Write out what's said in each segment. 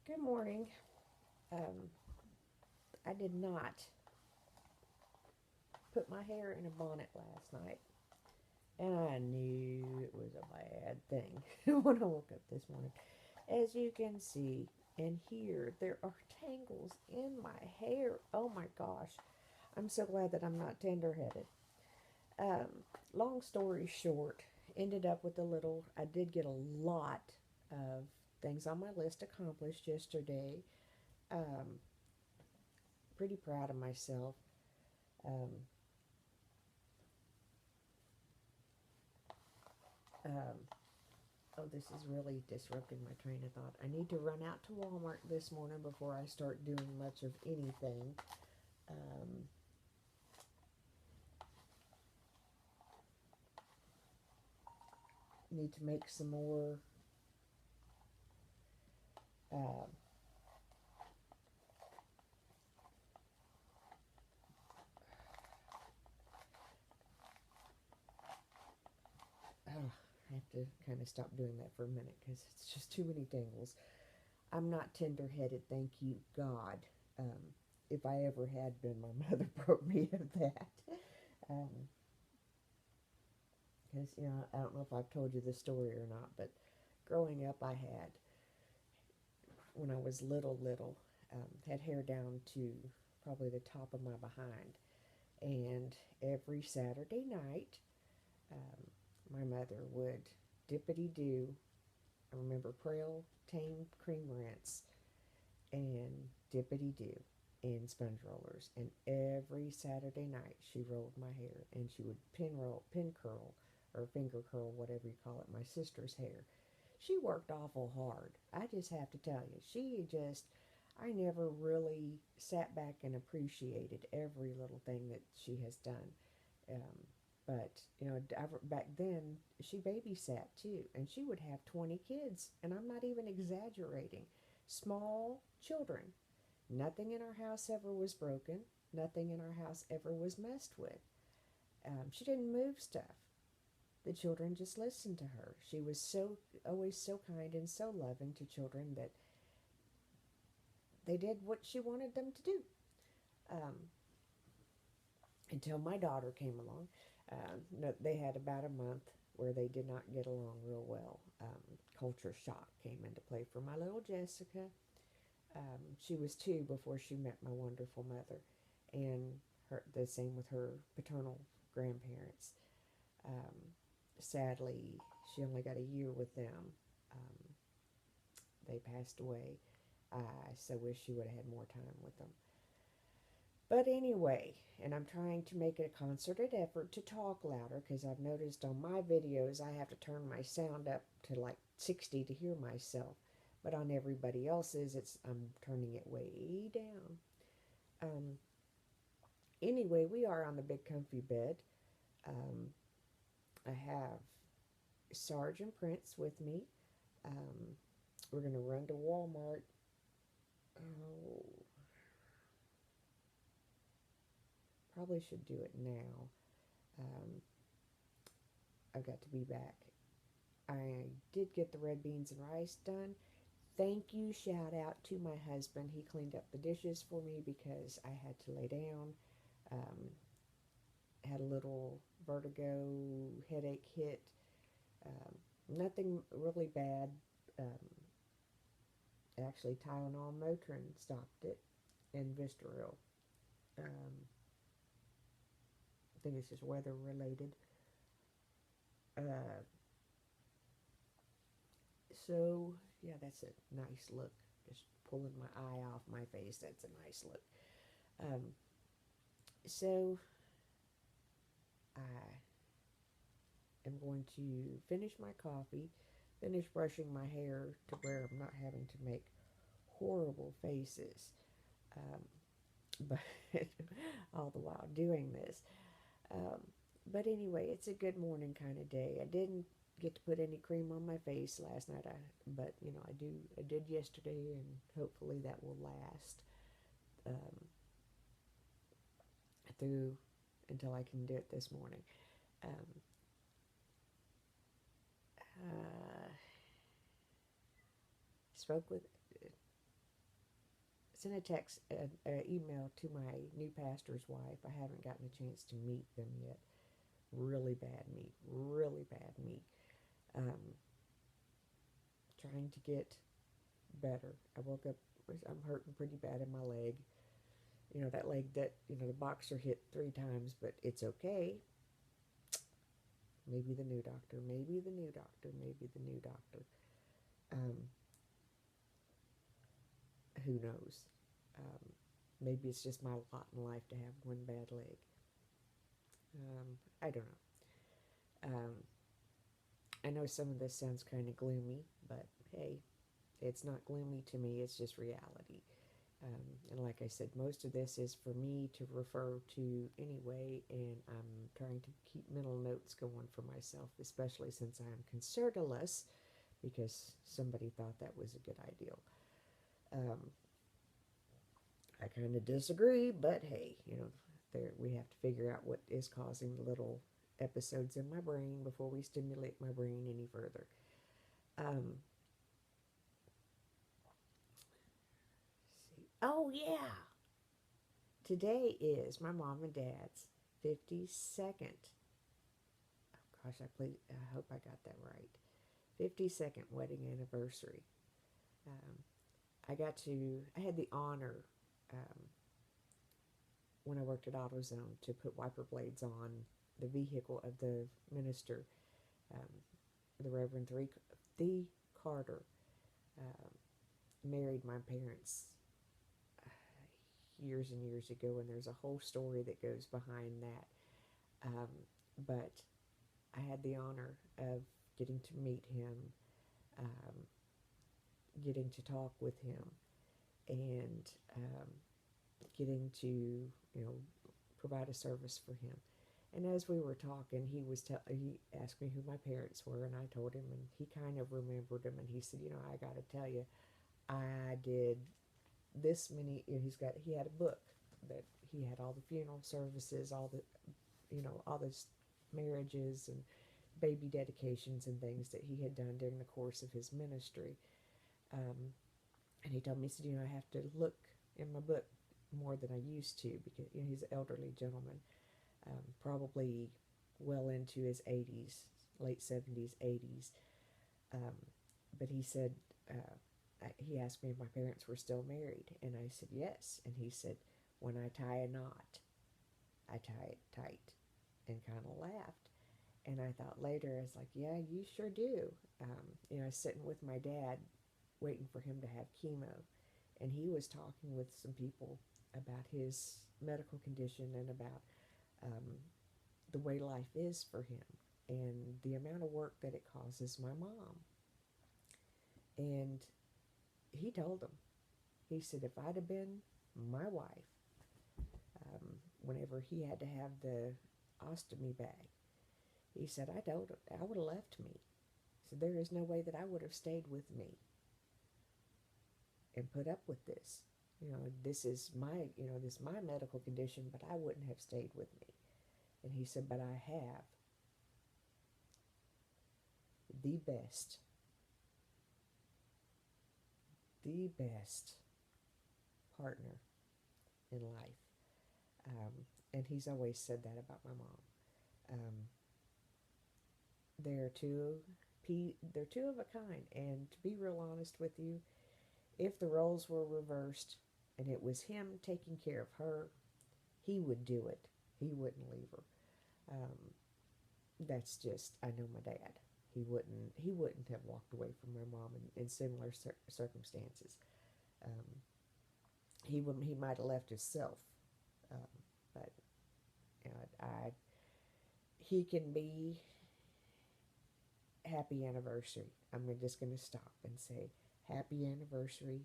Good morning. Um, I did not put my hair in a bonnet last night, and I knew it was a bad thing when I woke up this morning. As you can see and hear, there are tangles in my hair. Oh my gosh. I'm so glad that I'm not tender headed. Long story short, ended up with I did get a lot of things on my list accomplished yesterday. Um, Pretty proud of myself. Um, um, Oh, this is really disrupting my train of thought. I need to run out to Walmart this morning before I start doing much of anything. Um, Need to make some more. Uh, I have to kind of stop doing that for a minute because it's just too many tangles. I'm not tender headed, thank you, God. Um, if I ever had been, my mother broke me of that. Because, I don't know if I've told you this story or not, but growing up, when I was little, had hair down to probably the top of my behind. And every Saturday night, um, my mother would dippity do. I remember Prel Tame Cream Rinse and dippity do and sponge rollers. And every Saturday night, she rolled my hair and she would pin curl, or finger curl, whatever you call it, my sister's hair. She worked awful hard. I just have to tell you, I never really sat back and appreciated every little thing that she has done. Um, but, back then, she babysat too, and she would have 20 kids, and I'm not even exaggerating. Small children. Nothing in our house ever was broken. Nothing in our house ever was messed with. She didn't move stuff. The children just listened to her. She was always so kind and so loving to children that they did what she wanted them to do. Um, until my daughter came along. No, they had about a month where they did not get along real well. Culture shock came into play for my little Jessica. She was 2 before she met my wonderful mother, and the same with her paternal grandparents. Um, Sadly, she only got a year with them. Um, they passed away. I so wish she would have had more time with them. But anyway, and I'm trying to make a concerted effort to talk louder because I've noticed on my videos I have to turn my sound up to like 60 to hear myself. But on everybody else's, I'm turning it way down. Um, anyway, we are on the big comfy bed. Um, I have Sarge and Prince with me. Um, we're going to run to Walmart. Oh, probably should do it now. Um, I've got to be back. I did get the red beans and rice done. Thank you, shout out to my husband. He cleaned up the dishes for me because I had to lay down. Um, had a little vertigo headache hit. Nothing really bad. Um, Actually, Tylenol Motrin stopped it, and Vistaril. Um, I think it's just weather related. Uh, so, yeah, that's a nice look. Just pulling my eye off my face. That's a nice look. Um, so, I am going to finish my coffee, finish brushing my hair to where I'm not having to make horrible faces. Um, but all the while doing this. Um, but anyway, it's a good morning kind of day. I didn't get to put any cream on my face last night, but I did yesterday, and hopefully that will last um, through until I can do it this morning. Um, uh, Spoke with sent a text, an email to my new pastor's wife. I haven't gotten a chance to meet them yet. Really bad meat, really bad meat. Um, Trying to get better. I woke up, I'm hurting pretty bad in my leg. You know, that leg that, the boxer hit 3 times, but it's okay. Maybe the new doctor, maybe the new doctor, maybe the new doctor. Um, who knows? Um, Maybe it's just my lot in life to have one bad leg. I don't know. I know some of this sounds kind of gloomy, but hey, it's not gloomy to me, it's just reality. And like I said, most of this is for me to refer to anyway, and I'm trying to keep mental notes going for myself, especially since I'm concertaless, because somebody thought that was a good idea. Um, I kind of disagree, but hey, there we have to figure out what is causing the little episodes in my brain before we stimulate my brain any further. Um, see. Oh yeah, today is my mom and dad's 52nd. Oh gosh, I hope I got that right. 52nd wedding anniversary. Um, I had the honor um, when I worked at AutoZone to put wiper blades on the vehicle of the minister, um, the Reverend The Carter. Um, Married my parents years and years ago, and there's a whole story that goes behind that. But I had the honor of getting to meet him, um, getting to talk with him, and getting to provide a service for him. And as we were talking, he asked me who my parents were, and I told him, and he kind of remembered them, and he said, I got to tell you, I did this many. He had a book that he had all the funeral services, all the all the marriages and baby dedications and things that he had done during the course of his ministry. Um, and he told me, he said, I have to look in my book more than I used to, because he's an elderly gentleman, probably well into his 80s, late 70s, 80s. Um, but he said, he asked me if my parents were still married, and I said yes. And he said, when I tie a knot, I tie it tight, and kind of laughed. And I thought later, I was like, yeah, you sure do. I was sitting with my dad waiting for him to have chemo, and he was talking with some people about his medical condition and about um, the way life is for him and the amount of work that it causes my mom. And he told him, he said, if I'd have been my wife, whenever he had to have the ostomy bag, he said, I told him, I would have left me. So there is no way that I would have stayed with me and put up with this. This is my medical condition, but I wouldn't have stayed with me. And he said, but I have the best, the best partner in life. Um, and he's always said that about my mom. They're they're two of a kind. And to be real honest with you, if the roles were reversed and it was him taking care of her, he would do it. He wouldn't leave her. That's just, I know my dad. He wouldn't have walked away from my mom in similar circumstances. Um, he might have left himself, um, but he can be happy anniversary. I'm just going to stop and say happy anniversary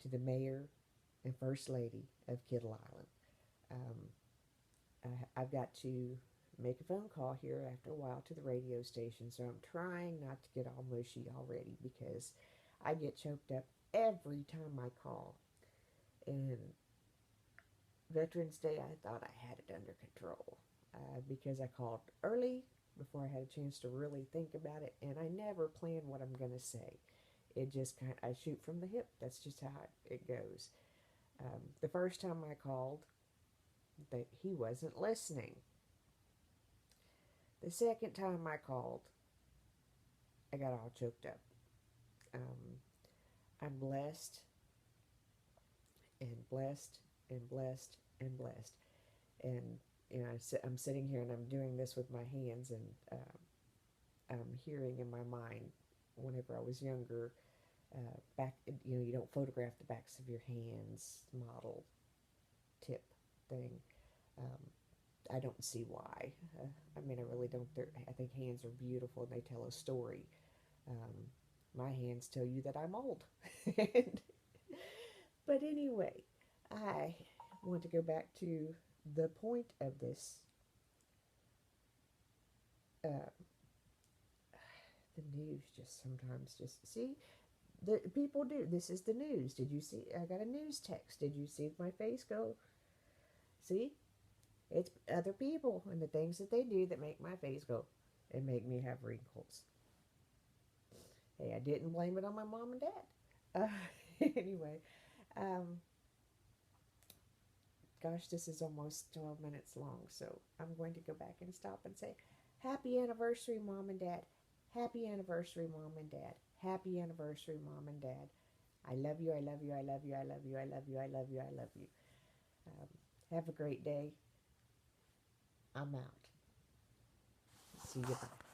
to the mayor and first lady of Kittle Island. I've got to make a phone call here after a while to the radio station, so I'm trying not to get all mushy already, because I get choked up every time I call. And Veterans Day, I thought I had it under control, because I called early before I had a chance to really think about it, and I never plan what I'm going to say. It just I shoot from the hip. That's just how it goes. The first time I called, that he wasn't listening. The second time I called, I got all choked up. Um, I'm blessed and blessed and blessed and blessed. And I'm sitting here and I'm doing this with my hands, and I'm hearing in my mind whenever I was younger, back, you don't photograph the backs of your hands model tip thing. Um, I don't see why. I mean, I really don't. I think hands are beautiful and they tell a story. Um, my hands tell you that I'm old. But anyway, I want to go back to the point of this. Uh, the news just sometimes just see the people do. This is the news. Did you see? I got a news text. Did you see my face go? See, it's other people and the things that they do that make my face go and make me have wrinkles. Hey, I didn't blame it on my mom and dad. Anyway, um, gosh, this is almost 12 minutes long, so I'm going to go back and stop and say, Happy anniversary, Mom and Dad. Happy anniversary, Mom and Dad. Happy anniversary, Mom and Dad. I love you, I love you, I love you, I love you, I love you, I love you, I love you. Have a great day. I'm out. See you. Bye.